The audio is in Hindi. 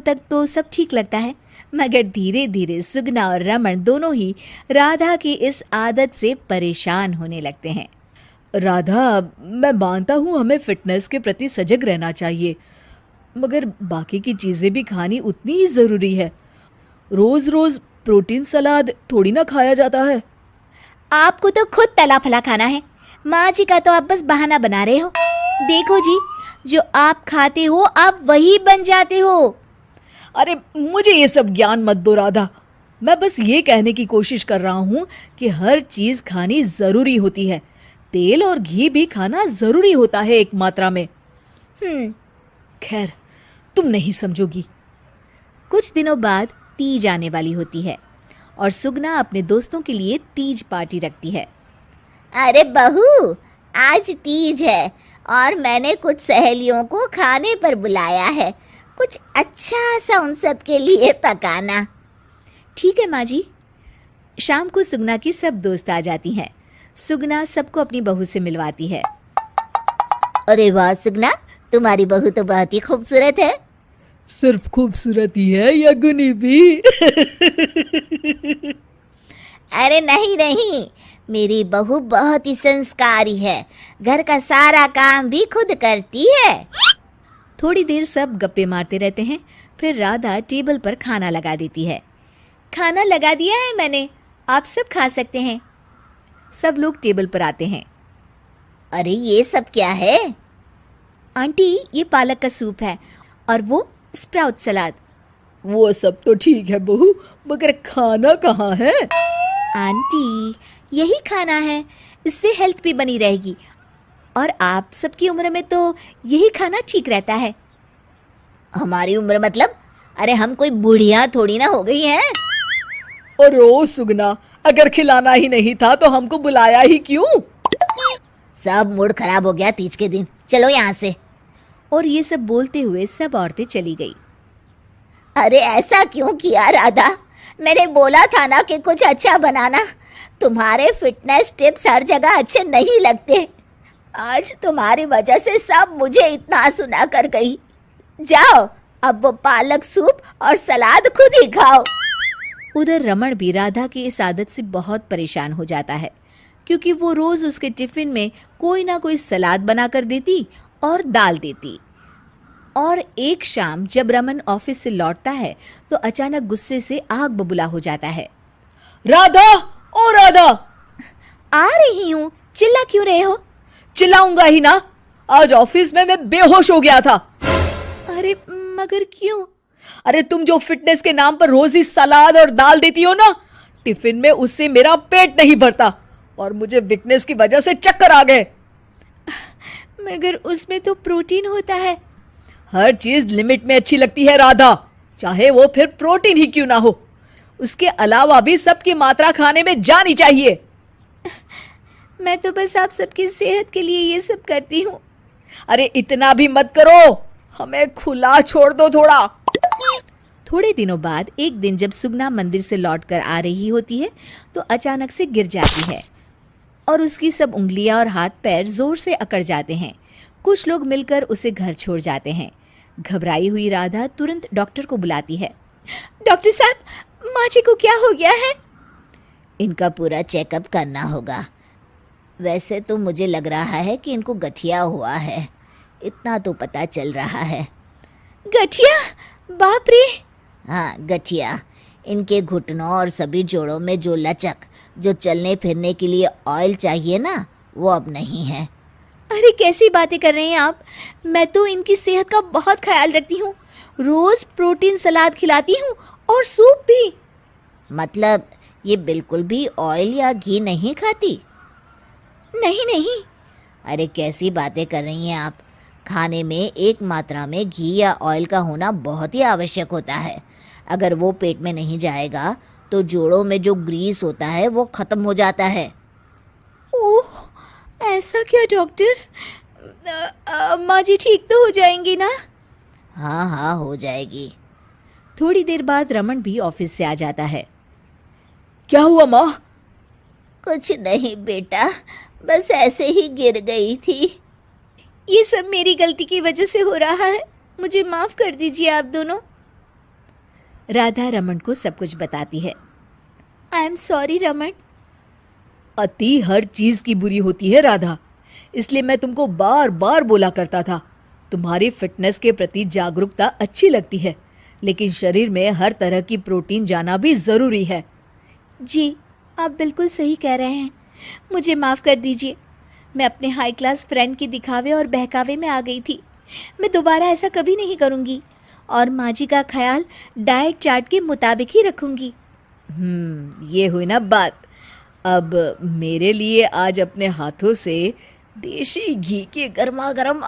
तक तो सब ठीक लगता है, मगर धीरे धीरे सुगना और रमन दोनों ही राधा की इस आदत से परेशान होने लगते हैं। राधा, मैं मानता हूँ हमें फिटनेस के प्रति सजग रहना चाहिए, मगर बाकी की चीज़ें भी खानी उतनी ही ज़रूरी है। रोज़ रोज़ प्रोटीन सलाद थोड़ी ना खाया जाता है। आपको तो खुद तला फला खाना है, माँ जी का तो आप बस बहाना बना रहे हो। देखो जी, जो आप खाते हो आप वही बन जाते हो। अरे मुझे ये सब ज्ञान मत दो राधा, मैं बस ये कहने की कोशिश कर रहा हूँ कि हर चीज़ खानी ज़रूरी होती है। तेल और घी भी खाना ज़रूरी होता है एक मात्रा में। खैर, तुम नहीं समझोगी। कुछ दिनों बाद तीज आने वाली होती है और सुगना अपने दोस्तों के लिए तीज पार्टी रखती है। अरे बहू, आज तीज है और मैंने कुछ सहेलियों को खाने पर बुलाया है। कुछ अच्छा सा उन सब के लिए पकाना। ठीक है माँ जी। शाम को सुगना की सब दोस्त आ जाती हैं। सुगना सबको अपनी बहू से मिलवाती है। अरे वाह सुगना, तुम्हारी बहू तो बहुत ही खूबसूरत है। सिर्फ खूबसूरत ही है या गुनी भी? अरे नहीं नहीं, मेरी बहू बहुत ही संस्कारी है, घर का सारा काम भी खुद करती है। थोड़ी देर सब गप्पे मारते रहते हैं, फिर राधा टेबल पर खाना लगा देती है। खाना लगा दिया है मैंने, आप सब खा सकते हैं। सब लोग टेबल पर आते हैं। अरे ये सब क्या है? आंटी, ये पालक का सूप है और वो स्प्राउट सलाद। वो सब तो ठीक है बहू, मगर खाना कहाँ है? आंटी, यही खाना है, इससे हेल्थ भी बनी रहेगी और आप सबकी उम्र में तो यही खाना ठीक रहता है। हमारी उम्र मतलब? अरे हम कोई बुढ़िया थोड़ी ना हो गई हैं। और ओ सुगना, अगर खिलाना ही नहीं था तो हमको बुलाया ही क्यों? सब मूड खराब हो गया तीज के दिन, चलो यहाँ से। और ये सब बोलते हुए सब औरतें चली गई। अरे ऐसा क्यों किया राधा? मैंने बोला था ना कि कुछ अच्छा बनाना। तुम्हारे फिटनेस टिप्स हर जगह अच्छे नहीं लगते। आज तुम्हारी वजह से सब मुझे इतना सुना कर गई। जाओ, अब वो पालक सूप और सलाद खुद ही खाओ। उधर रमन भी राधा की इस आदत से बहुत परेशान हो जाता है, क्योंकि वो रोज उसके टिफिन में कोई ना कोई सलाद बना कर देती और डाल देती। और एक शाम जब रमन ऑफिस से लौटता है तो अचानक गुस्से से आग बबूला हो जाता है। राधा, ओ राधा! आ रही हूँ, चिल्ला क्यों रहे हो? चिल्लाऊंगा ही ना, आज ऑफिस में मैं बेहोश हो गया था। अरे मगर क्यों? अरे तुम जो फिटनेस के नाम पर रोज ही सलाद और दाल देती हो ना, टिफिन में उससे मेरा पेट नहीं भरता और मुझे वीकनेस की वजह से चक्कर आ गए। मगर उसमें तो प्रोटीन होता है। हर चीज लिमिट में अच्छी लगती है राधा, चाहे वो फिर प्रोटीन ही क्यों ना हो। उसके अलावा भी सबकी मात्रा खाने में जानी चाहिए। मैं तो बस आप सबकी सेहत के लिए ये सब करती हूँ। अरे इतना भी मत करो, हमें खुला छोड़ दो थोड़ा। थोड़े दिनों बाद एक दिन जब सुगना मंदिर से लौटकर आ रही होती है तो अचानक से गिर जाती है और उसकी सब उंगलियां और हाथ पैर जोर से अकड़ जाते हैं। कुछ लोग मिलकर उसे घर छोड़ जाते हैं। घबराई हुई राधा तुरंत डॉक्टर को बुलाती है। डॉक्टर साहब, माँ जी को क्या हो गया है? इनका पूरा चेकअप करना होगा। वैसे तो मुझे लग रहा है कि इनको गठिया हुआ है, इतना तो पता चल रहा है। गठिया? बाप रे! हाँ, गठिया। इनके घुटनों और सभी जोड़ों में जो लचक, जो चलने फिरने के लिए ऑयल चाहिए ना, वो अब नहीं है। अरे कैसी बातें कर रहे हैं आप? मैं तो इनकी सेहत का बहुत ख्याल रखती हूँ, रोज प्रोटीन सलाद खिलाती हूँ और सूप भी। मतलब ये बिल्कुल भी ऑयल या घी नहीं खाती? नहीं नहीं। अरे कैसी बातें कर रही हैं आप? खाने में एक मात्रा में घी या ऑयल का होना बहुत ही आवश्यक होता है। अगर वो पेट में नहीं जाएगा तो जोड़ों में जो ग्रीस होता है वो खत्म हो जाता है। ओह, ऐसा क्या डॉक्टर? माँ जी ठीक तो हो जाएंगी ना? हाँ हाँ, हो जाएगी। थोड़ी देर बाद रमन भी ऑफिस से आ जाता है। क्या हुआ माँ? कुछ नहीं बेटा, बस ऐसे ही गिर गई थी। ये सब मेरी गलती की वजह से हो रहा है, मुझे माफ कर दीजिए आप दोनों। राधा रमन को सब कुछ बताती है। I am sorry Raman. अति हर चीज की बुरी होती है राधा, इसलिए मैं तुमको बार बार बोला करता था। तुम्हारी फिटनेस के प्रति जागरूकता अच्छी लगती है, लेकिन शरीर में हर तरह की प्रोटीन जाना भी जरूरी है। जी, आप बिल्कुल सही कह रहे हैं। मुझे माफ़ कर दीजिए। मैं अपने हाई क्लास फ्रेंड के दिखावे और बहकावे में आ गई थी। मैं दोबारा ऐसा कभी नहीं करूँगी और माँ जी का ख्याल डाइट चार्ट के मुताबिक ही रखूँगी। ये हुई ना बात। अब मेरे लिए आज अपने हाथों से देशी घी के गर्मा गर्म